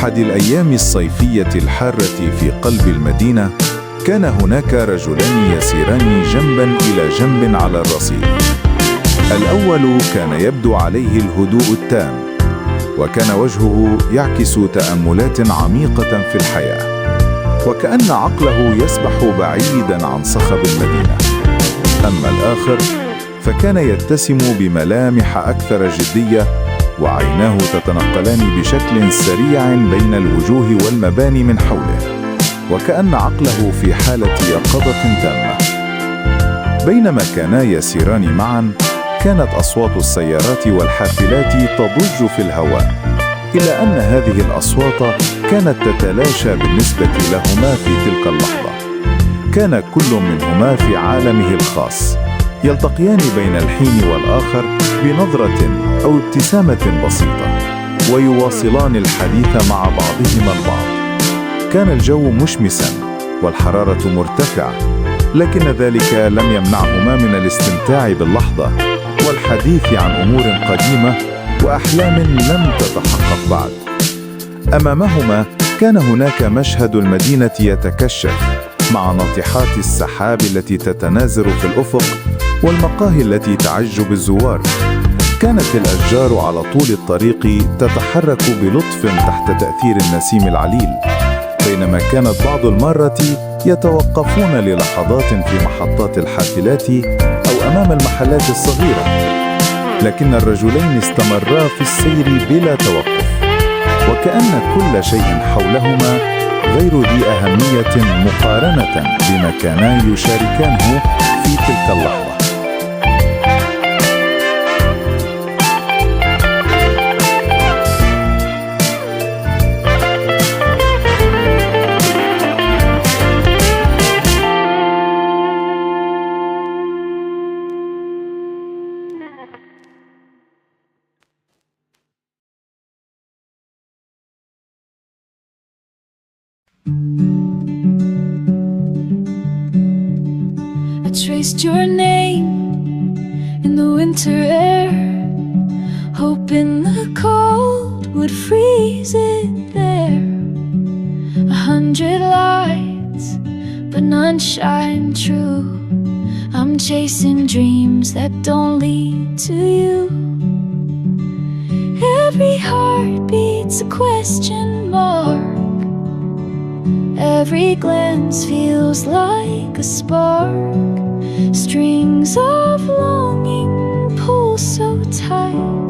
أحد الأيام الصيفية الحارة في قلب المدينة، كان هناك رجلان يسيران جنباً إلى جنب على الرصيف. الأول كان يبدو عليه الهدوء التام، وكان وجهه يعكس تأملات عميقة في الحياة، وكأن عقله يسبح بعيداً عن صخب المدينة. أما الآخر فكان يتسم بملامح أكثر جدية، وعيناه تتنقلان بشكل سريع بين الوجوه والمباني من حوله، وكأن عقله في حالة يقظة تامة. بينما كانا يسيران معا، كانت أصوات السيارات والحافلات تضج في الهواء، إلا أن هذه الأصوات كانت تتلاشى بالنسبة لهما في تلك اللحظة. كان كل منهما في عالمه الخاص، يلتقيان بين الحين والآخر بنظرة أو ابتسامة بسيطة، ويواصلان الحديث مع بعضهما البعض. كان الجو مشمساً والحرارة مرتفعة، لكن ذلك لم يمنعهما من الاستمتاع باللحظة والحديث عن أمور قديمة وأحلام لم تتحقق بعد. أمامهما كان هناك مشهد المدينة يتكشف، مع ناطحات السحاب التي تتناثر في الأفق والمقاهي التي تعج بالزوار. كانت الأشجار على طول الطريق تتحرك بلطف تحت تأثير النسيم العليل، بينما كانت بعض المارة يتوقفون للحظات في محطات الحافلات أو أمام المحلات الصغيرة. لكن الرجلين استمرا في السير بلا توقف، وكأن كل شيء حولهما غير ذي أهمية مقارنة بما كانا يشاركانه في تلك اللحظة. I traced your name in the winter air, hoping the cold would freeze it there. 100 lights, but none shine true. I'm chasing dreams that don't lead to you. Every heartbeat's a question mark. Every glance feels like a spark. Strings of longing pull so tight,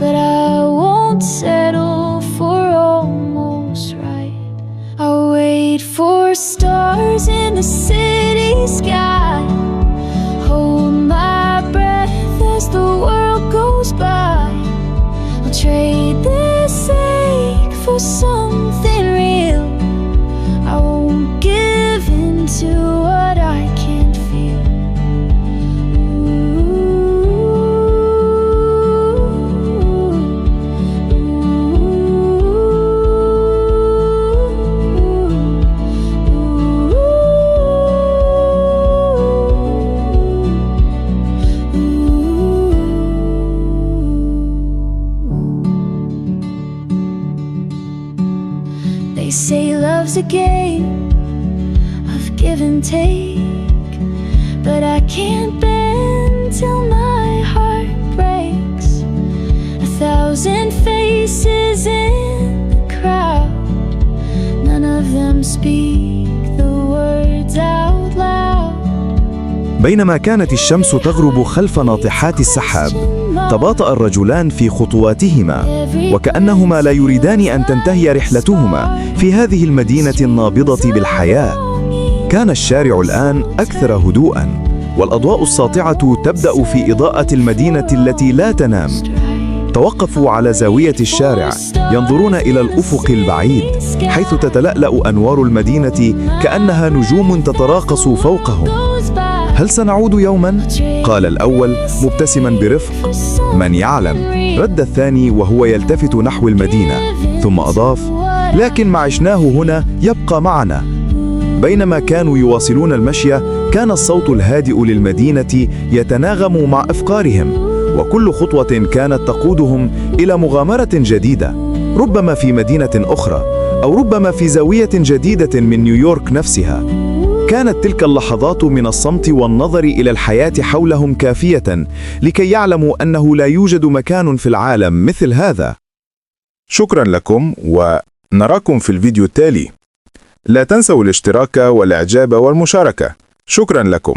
but I won't settle for almost right. I'll wait for stars in the city sky, hold my breath as the world goes by. I'll trade this ache for something real. I won't give in to what I can't feel. They say love's a game of give and take, but I can't bend till my heart breaks. 1,000 faces in the crowd, none of them speak the words out loud. بينما كانت الشمس تغرب خلف ناطحات السحاب، تباطأ الرجلان في خطواتهما، وكأنهما لا يريدان أن تنتهي رحلتهما في هذه المدينة النابضة بالحياة. كان الشارع الآن أكثر هدوءاً، والأضواء الساطعة تبدأ في إضاءة المدينة التي لا تنام. توقفوا على زاوية الشارع ينظرون إلى الأفق البعيد، حيث تتلألأ أنوار المدينة كأنها نجوم تتراقص فوقهم. هل سنعود يوماً؟ قال الأول مبتسماً برفق. من يعلم، رد الثاني وهو يلتفت نحو المدينة، ثم أضاف: لكن ما عشناه هنا يبقى معنا. بينما كانوا يواصلون المشي، كان الصوت الهادئ للمدينة يتناغم مع أفكارهم، وكل خطوة كانت تقودهم إلى مغامرة جديدة. ربما في مدينة أخرى، أو ربما في زاوية جديدة من نيويورك نفسها. كانت تلك اللحظات من الصمت والنظر إلى الحياة حولهم كافية لكي يعلموا أنه لا يوجد مكان في العالم مثل هذا. شكرا لكم ونراكم في الفيديو التالي. لا تنسوا الاشتراك والإعجاب والمشاركة. شكرا لكم.